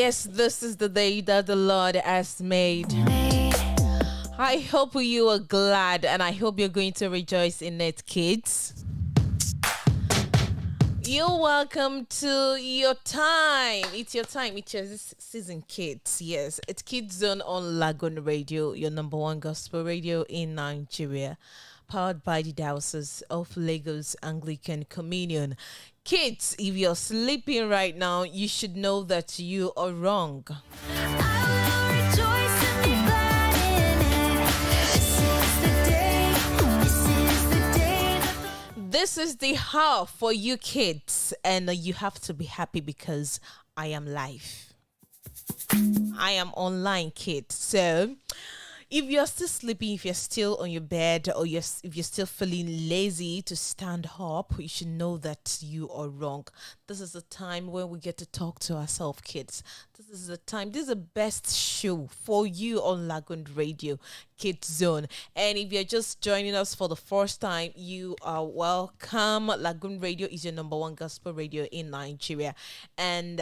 Yes, this is the day that the Lord has made. I hope you are glad and I hope you're going to rejoice in it, kids. You're welcome to your time. It's your time. It's your season, kids. Yes, it's Kids Zone on Lagoon Radio, your number one gospel radio in Nigeria, powered by the Diocese of Lagos Anglican Communion. Kids, if you're sleeping right now, you should know that you are wrong. This is the hour for you kids, and you have to be happy because I am live. I am online, kids. So if you're still sleeping, if you're still on your bed, or if you're still feeling lazy to stand up, you should know that you are wrong. This is the time when we get to talk to ourselves, kids. This is the time. This is the best show for you on Lagoon Radio, Kids Zone. And if you're just joining us for the first time, you are welcome. Lagoon Radio is your number one gospel radio in Nigeria. And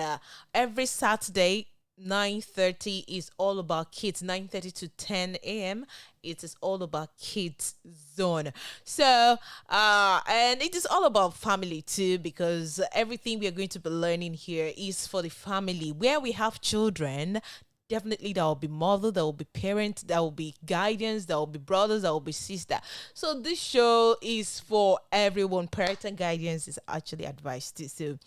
every Saturday, 9:30 is all about kids. 9:30 to 10 a.m. it is all about Kids Zone. So and it is all about family too, because everything we are going to be learning here is for the family. Where we have children, definitely there will be mother, there will be parents, there will be guidance, there will be brothers, there will be sister. So this show is for everyone. Parental guidance is actually advised too. So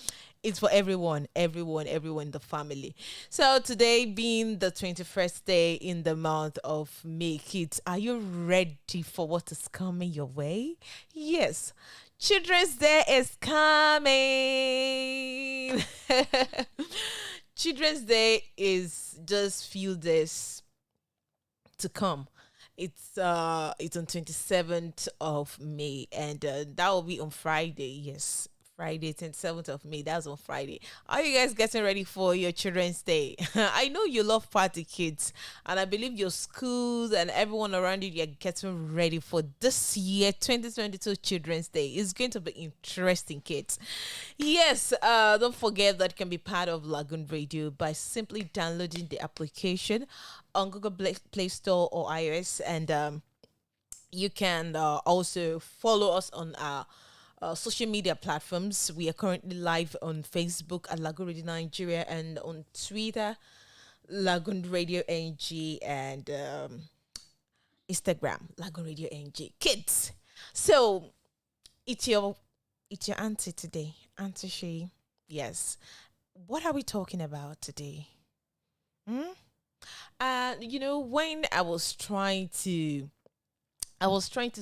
it's for everyone in the family. So today being the 21st day in the month of May, kids, are you ready for what is coming your way? Yes, Children's Day is coming. Children's Day is just few days to come. It's on 27th of May, and that will be on Friday. Yes, Friday, 27th of May. That's on Friday. Are you guys getting ready for your Children's Day? I know you love party, kids, and I believe your schools and everyone around you are getting ready for this year, 2022 Children's Day. It's going to be interesting, kids. Yes, don't forget that you can be part of Lagoon Radio by simply downloading the application on Google Play Store or iOS, and you can also follow us on our social media platforms. We are currently live on Facebook at Lagoon Radio Nigeria, and on Twitter, Lagoonradio.Ng, and Instagram, Lagoonradio.Ng. Kids, so it's your auntie today, Auntie Shay. Yes, what are we talking about today? When I was trying to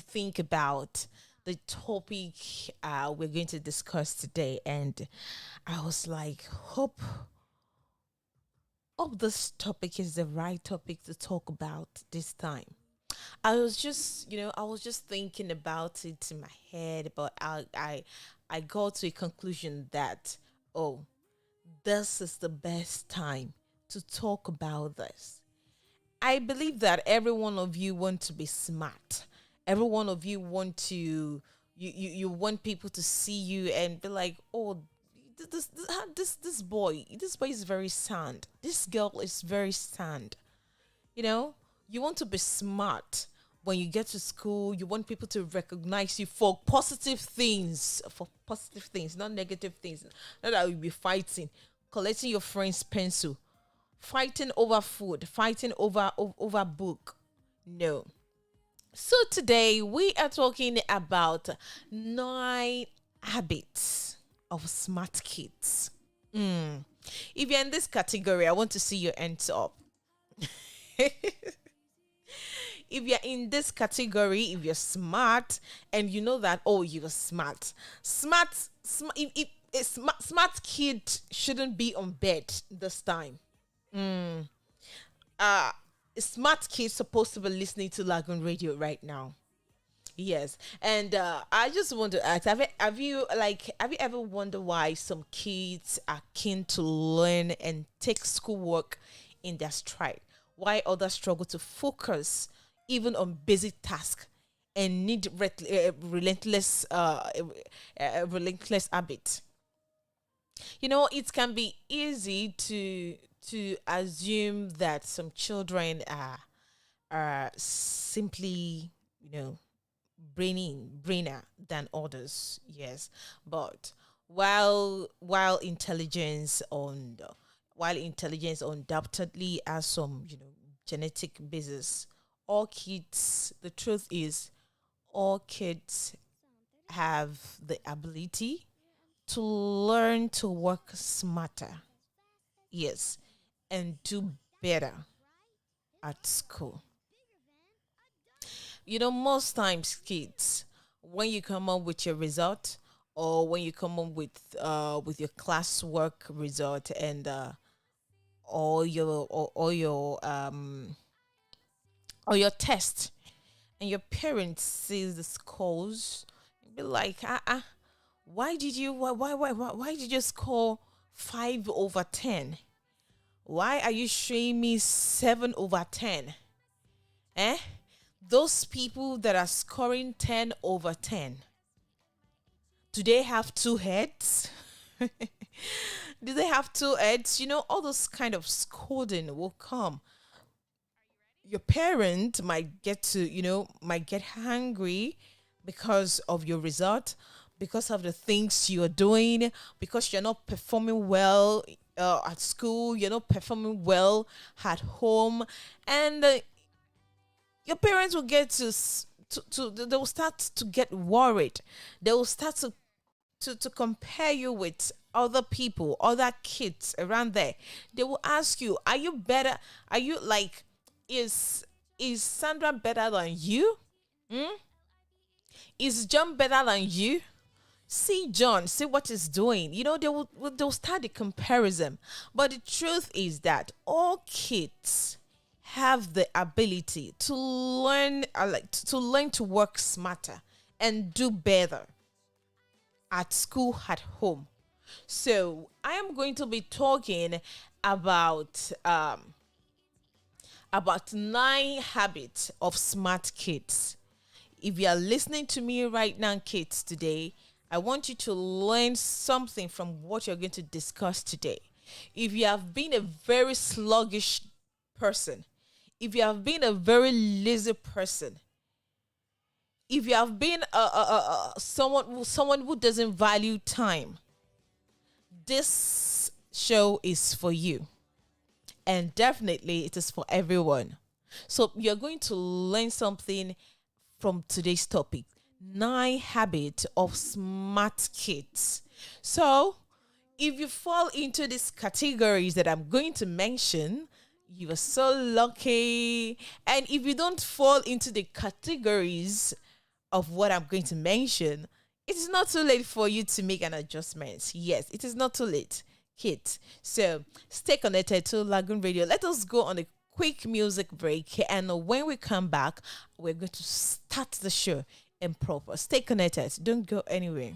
think about the topic we're going to discuss today, and I was like, hope this topic is the right topic to talk about this time. I was just thinking about it in my head, but I got to a conclusion that, this is the best time to talk about this. I believe that every one of you want to be smart. Every one of you want to you want people to see you and be like, this boy is very sound. This girl is very sound. You want to be smart. When you get to school, you want people to recognize you for positive things, not negative things. Not that you'll be fighting, collecting your friend's pencil, fighting over food, fighting over book. No. So today we are talking about 9 habits of smart kids. If you're in this category, I want to see your hands up. If you're in this category, if you're smart and you know that, you're smart. Smart kid shouldn't be on bed this time. A smart kid supposed to be listening to Lagoon Radio right now. Yes, and I just want to ask: have you ever wondered why some kids are keen to learn and take schoolwork in their stride, why others struggle to focus even on basic tasks and need relentless habit? It can be easy to to assume that some children are simply, brainer than others. Yes, but while intelligence undoubtedly has some genetic basis, all kids. The truth is, all kids have the ability to learn to work smarter. Yes, and do better at school. Most times kids, when you come up with your result, or when you come up with your classwork result, and or your test, and your parents sees the scores, be like, why did you score 5/10? Why are you showing me 7/10? Eh? Those people that are scoring 10/10, do they have two heads? Do they have two heads? All those kind of scolding will come. Your parent might might get angry because of your result, because of the things you're doing, because you're not performing well at school, you're not performing well at home, and your parents will get they will start to get worried. They will start to compare you with other people, other kids around there. They will ask you, are you better? Are you like, is Sandra better than you? Hmm? Is John better than you? See John, see what he's doing. They'll start the comparison. But the truth is that all kids have the ability to learn, to learn to work smarter and do better at school, at home. So I am going to be talking about 9 habits of smart kids. If you are listening to me right now, kids, today, I want you to learn something from what you're going to discuss today. If you have been a very sluggish person, if you have been a very lazy person, if you have been someone who doesn't value time, this show is for you. And definitely it is for everyone. So you're going to learn something from today's topic: 9 habits of smart kids. So if you fall into these categories that I'm going to mention, you are so lucky. And if you don't fall into the categories of what I'm going to mention, it is not too late for you to make an adjustment. Yes, it is not too late, kids. So stay connected to Lagoon Radio. Let us go on a quick music break, and when we come back, we're going to start the show in proper. Stay connected. Don't go anywhere.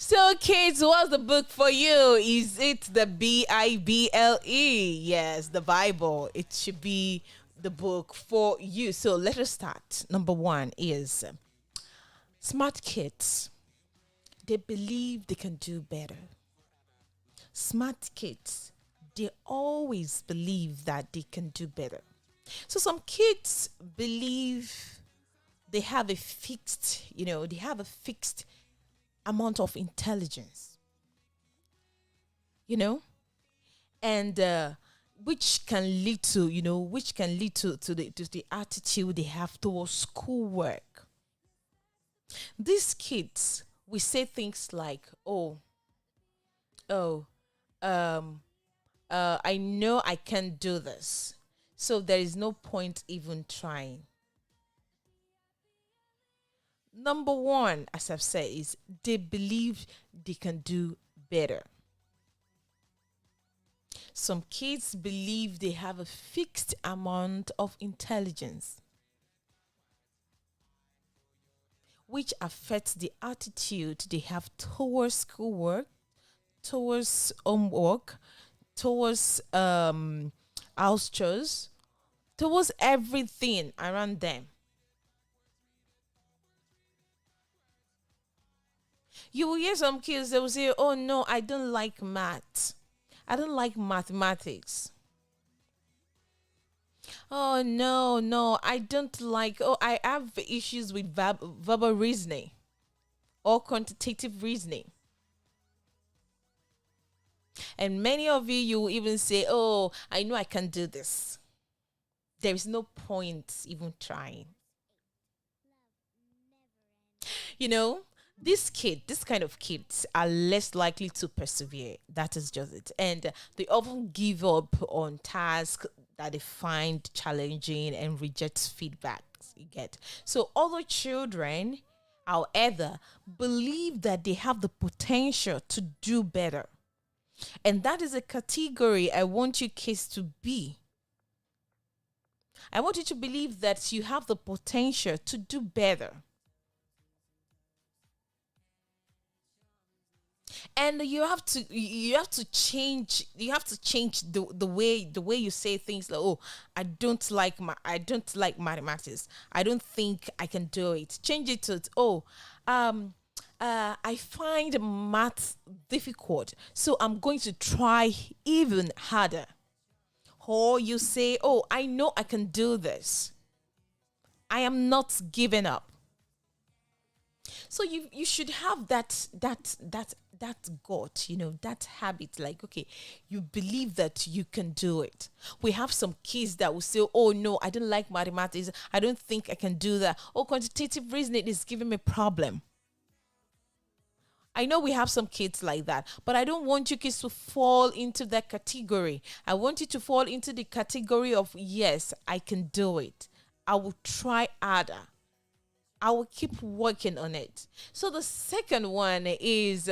So, kids, what's the book for you? Is it the Bible? Yes, the Bible. It should be the book for you. So, let us start. Number 1 is smart kids. They believe they can do better. Smart kids, they always believe that they can do better. So, some kids believe they have a fixed amount of intelligence, and which can lead to the attitude they have towards schoolwork. These kids, we say things like, oh, I know I can do this, so there is no point even trying. Number 1, as I've said, is they believe they can do better. Some kids believe they have a fixed amount of intelligence, which affects the attitude they have towards schoolwork, towards homework, towards house chores, towards everything around them. You will hear some kids, they will say, "Oh no, I don't like math. I don't like mathematics. Oh no, no, I don't like, oh, I have issues with verbal reasoning or quantitative reasoning." And many of you, you will even say, "Oh, I know I can do this." There is no point even trying. You know, this kind of kids are less likely to persevere. That is just it. And they often give up on tasks that they find challenging and reject feedback. You get. So other children, however, believe that they have the potential to do better. And that is a category I want you kids to be. I want you to believe that you have the potential to do better. And you have to change the way you say things, like, "Oh, I don't like mathematics. I don't think I can do it." Change it to, "Oh, I find math difficult, so I'm going to try even harder." Or you say, "Oh, I know I can do this. I am not giving up." So you should have that gut, that habit, like, okay, you believe that you can do it. We have some kids that will say, "Oh no, I don't like mathematics. I don't think I can do that. Oh, quantitative reasoning is giving me problem." I know we have some kids like that, but I don't want you kids to fall into that category. I want you to fall into the category of, "Yes, I can do it. I will try harder. I will keep working on it." So the second one is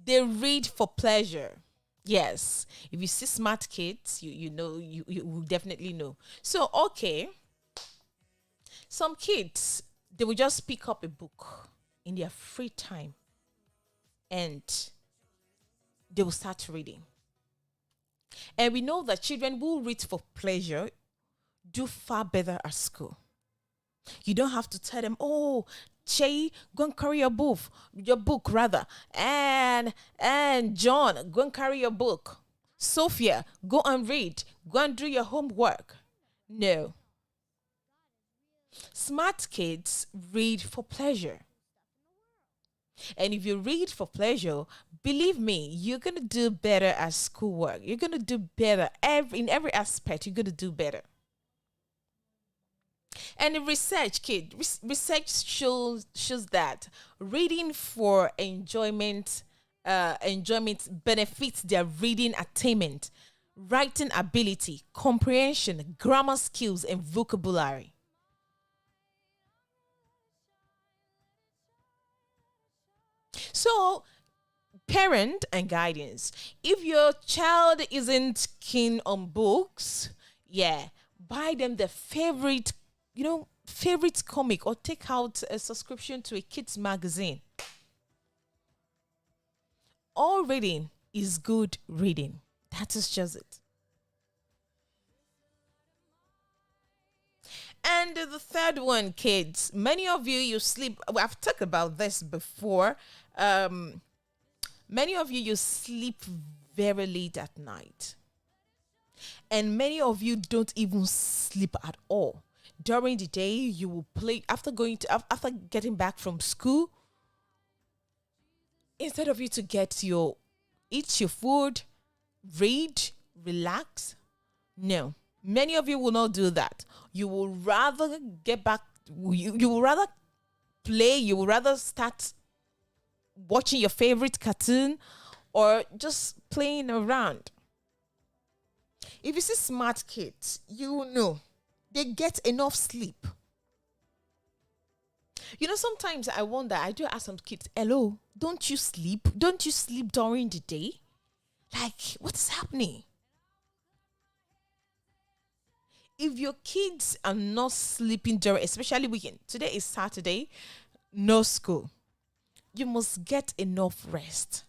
they read for pleasure. Yes, if you see smart kids, you will definitely know. So okay, some kids, they will just pick up a book in their free time and they will start reading. And we know that children who read for pleasure do far better at school. You don't have to tell them, "Oh, Che, go and carry your book rather, and John, go and carry your book. Sophia, go and read, go and do your homework." No, smart kids read for pleasure. And if you read for pleasure, believe me, you're gonna do better at schoolwork. You're gonna do better in every aspect. You're gonna do better. And the research shows that reading for enjoyment benefits their reading attainment, writing ability, comprehension, grammar skills, and vocabulary. So, parent and guidance. If your child isn't keen on books, yeah, buy them their favorite comic, or take out a subscription to a kids magazine. All reading is good reading. That is just it. And the third one, kids. Many of you sleep. I've talked about this before. Um, Many of you sleep very late at night. And many of you don't even sleep at all. During the day, you will play after getting back from school. Instead of you to eat your food, read, relax. No, many of you will not do that. You will rather get back. You will rather play. You will rather start watching your favorite cartoon or just playing around. If you see smart kids, you will know they get enough sleep. Sometimes I wonder, I do ask some kids, hello, don't you sleep? Don't you sleep during the day? Like, what is happening? If your kids are not sleeping during, especially weekend, today is Saturday, no school, you must get enough rest.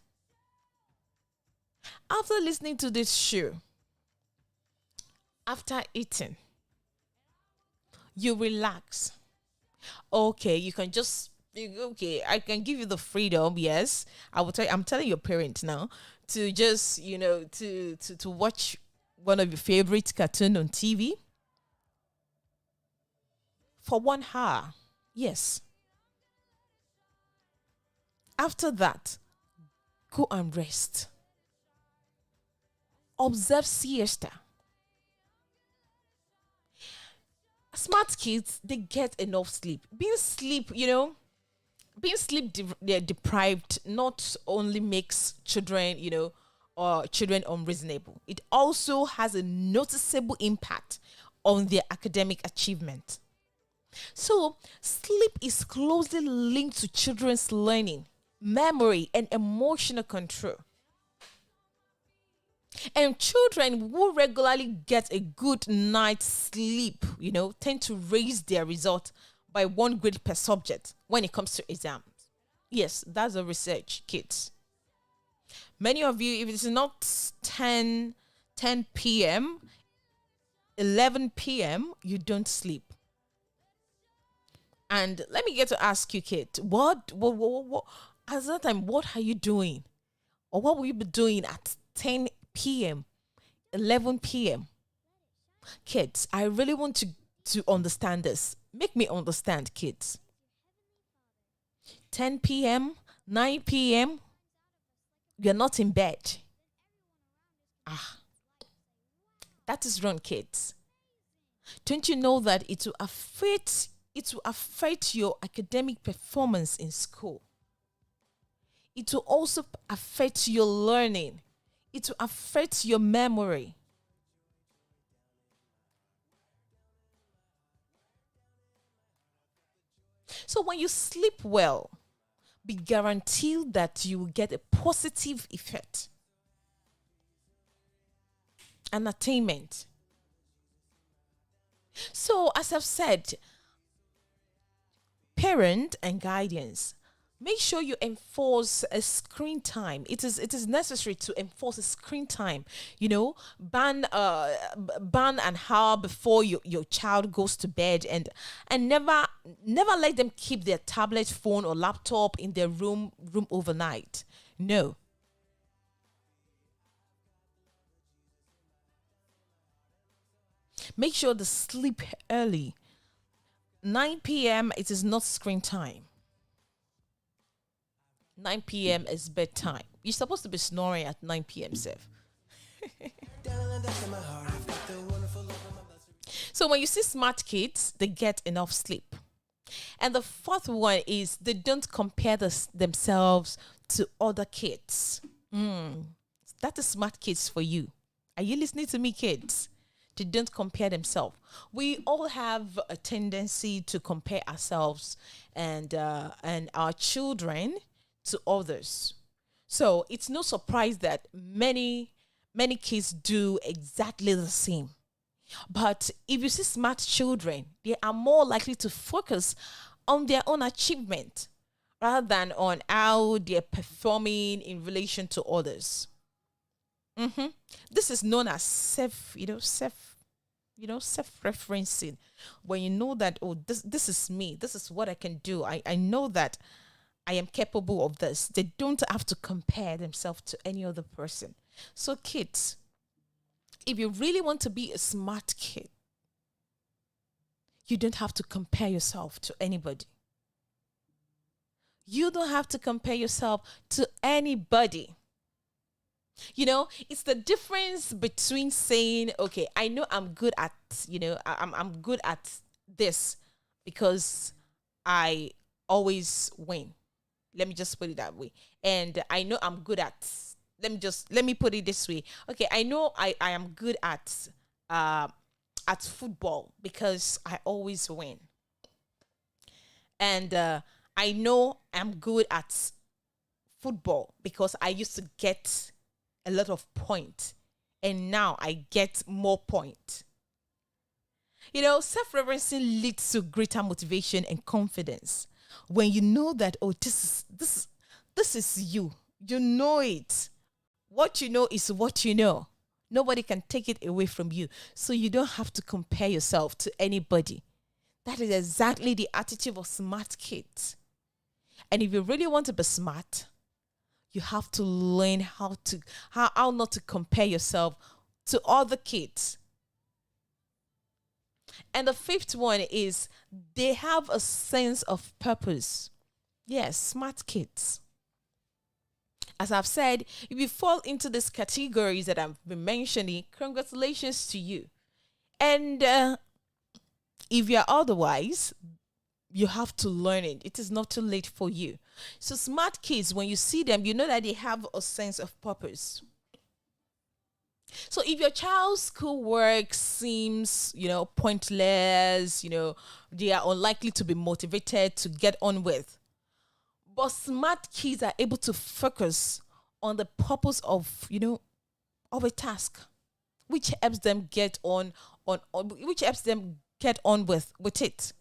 After listening to this show, after eating, you relax. Okay, you can just okay, I can give you the freedom, yes. I'm telling your parents now to just, to watch one of your favorite cartoon on TV for 1 hour. Yes. After that, go and rest. Observe siesta. Smart kids, they get enough sleep. Being deprived not only makes children, or children unreasonable. It also has a noticeable impact on their academic achievement. So, sleep is closely linked to children's learning, memory, and emotional control. And children who regularly get a good night's sleep, tend to raise their result by 1 grade per subject when it comes to exams. Yes, that's a research, kids. Many of you, if it's not 10 p.m., 11 p.m., you don't sleep. And let me get to ask you, kid, what, at that time, what are you doing? Or what will you be doing at 10 p.m., 11 p.m.? Kids, I really want to understand this. Make me understand, kids. 10 p.m., 9 p.m., you're not in bed. Ah, that is wrong, kids. Don't you know that it will affect your academic performance in school? It will also affect your learning. It will affect your memory. So when you sleep well, be guaranteed that you will get a positive effect, an attainment. So, as I've said, parent and guidance, make sure you enforce a screen time. It is necessary to enforce a screen time. Ban an hour before your child goes to bed, and never let them keep their tablet, phone, or laptop in their room overnight. No. Make sure to sleep early. 9 p.m. it is not screen time. 9 p.m. is bedtime. You're supposed to be snoring at 9 p.m. Seth. So when you see smart kids, they get enough sleep. And the fourth one is they don't compare themselves to other kids. That is smart kids for you. Are you listening to me, kids? They don't compare themselves. We all have a tendency to compare ourselves and our children to others. So it's no surprise that many kids do exactly the same. But if you see smart children, they are more likely to focus on their own achievement rather than on how they're performing in relation to others. This is known as self-referencing. When you know that, oh, this is me, this is what I can do. I know that I am capable of this. They don't have to compare themselves to any other person. So kids, if you really want to be a smart kid, you don't have to compare yourself to anybody. You don't have to compare yourself to anybody. It's the difference between saying, okay, I know I'm good at, I'm good at this because I always win. Let me just put it that way. And I know I'm good at, let me put it this way. Okay, I know I am good at football because I always win. And I know I'm good at football because I used to get a lot of points, and now I get more points. Self-referencing leads to greater motivation and confidence. When you know that, oh, this is you. You know it. What you know is what you know. Nobody can take it away from you. So you don't have to compare yourself to anybody. That is exactly the attitude of smart kids. And if you really want to be smart, you have to learn how not to compare yourself to other kids. And the fifth one is they have a sense of purpose. Yes, smart kids. As I've said, if you fall into these categories that I've been mentioning, congratulations to you. And if you're otherwise, you have to learn it. It is not too late for you. So smart kids, when you see them, you know that they have a sense of purpose. So if your child's schoolwork seems, pointless, they are unlikely to be motivated to get on with. But smart kids are able to focus on the purpose of a task, which helps them get on with it.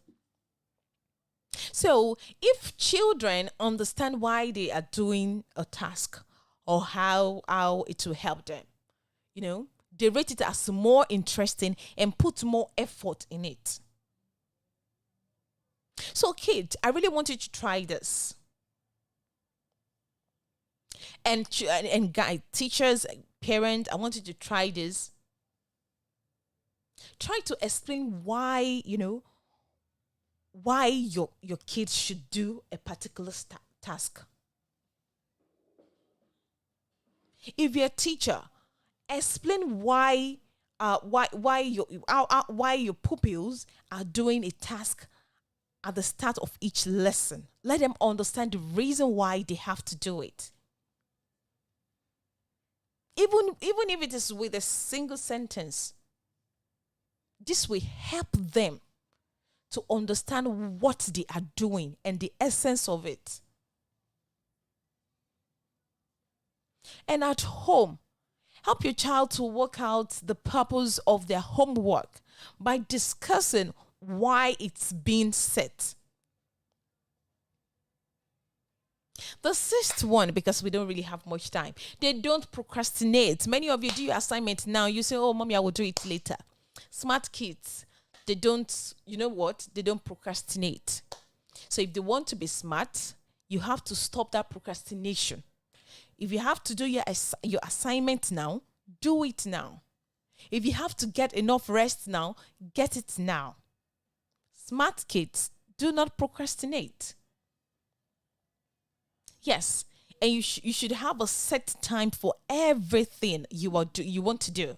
So if children understand why they are doing a task or how it will help them, they rate it as more interesting and put more effort in it. So kids, I really want you to try this. And guide teachers, parents, I want you to try this. Try to explain why, why your kids should do a particular task. If you're a teacher, explain why your pupils are doing a task at the start of each lesson. Let them understand the reason why they have to do it. Even if it is with a single sentence, this will help them to understand what they are doing and the essence of it. And at home, help your child to work out the purpose of their homework by discussing why it's being set. The sixth one, because we don't really have much time, they don't procrastinate. Many of you do your assignment now. You say, oh, mommy, I will do it later. Smart kids, they don't, they don't procrastinate. So if they want to be smart, you have to stop that procrastination. If you have to do your assignment now, do it now. If you have to get enough rest now, get it now. Smart kids do not procrastinate. Yes, and you should have a set time for everything you want to do.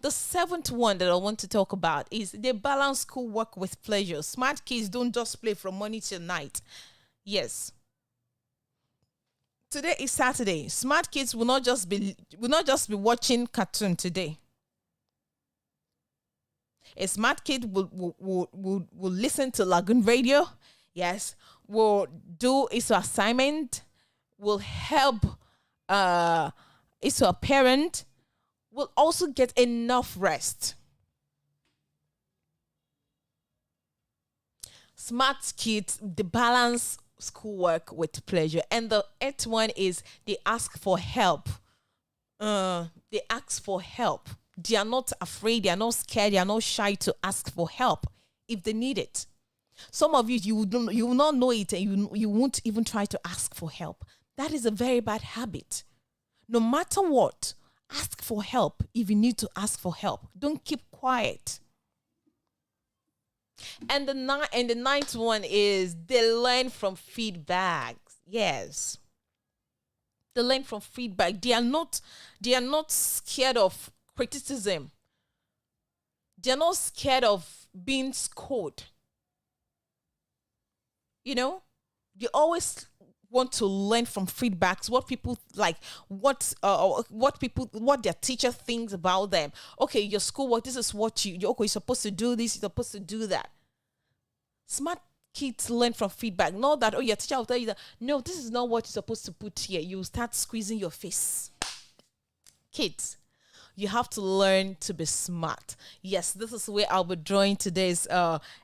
The seventh one that I want to talk about is they balance schoolwork with pleasure. Smart kids don't just play from morning till night. Yes. Today is Saturday. Smart kids will not just be watching cartoon today. A smart kid will listen to Lagoon Radio. Yes, will do its assignment. Will help its parent. Will also get enough rest. Smart kids, they balance schoolwork with pleasure. And the eighth one is they ask for help. They ask for help. They are not afraid. They are not scared. They are not shy to ask for help if they need it. Some of you will not know it, and you won't even try to ask for help. That is a very bad habit. No matter what, ask for help if you need to ask for help. Don't keep quiet. And the ninth one is they learn from feedback. Yes. They learn from feedback. They are not scared of criticism. They are not scared of being scored. They always want to learn from feedbacks, what people like, what their teacher thinks about them. Okay, your schoolwork, this is what you're supposed to do this, you're supposed to do that. Smart kids learn from feedback. Not that, oh, your teacher will tell you that, no, this is not what you're supposed to put here. You start squeezing your face. Kids, you have to learn to be smart. Yes, this is where I'll be drawing today's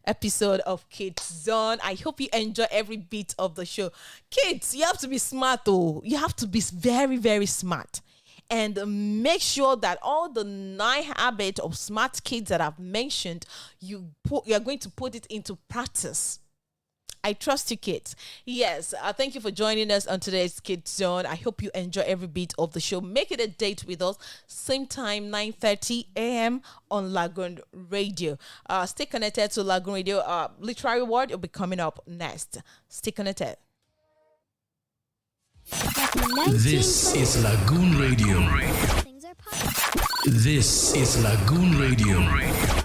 episode of Kids Zone. I hope you enjoy every bit of the show. Kids, you have to be smart, though. You have to be very, very smart. And make sure that all the 9 habits of smart kids that I've mentioned, you are going to put it into practice. I trust you, kids. Yes, thank you for joining us on today's Kids Zone. I hope you enjoy every bit of the show. Make it a date with us. Same time, 9:30 a.m. on Lagoon Radio. Stay connected to Lagoon Radio. Literary Word will be coming up next. Stay connected. This is Lagoon Radio. This is Lagoon Radio.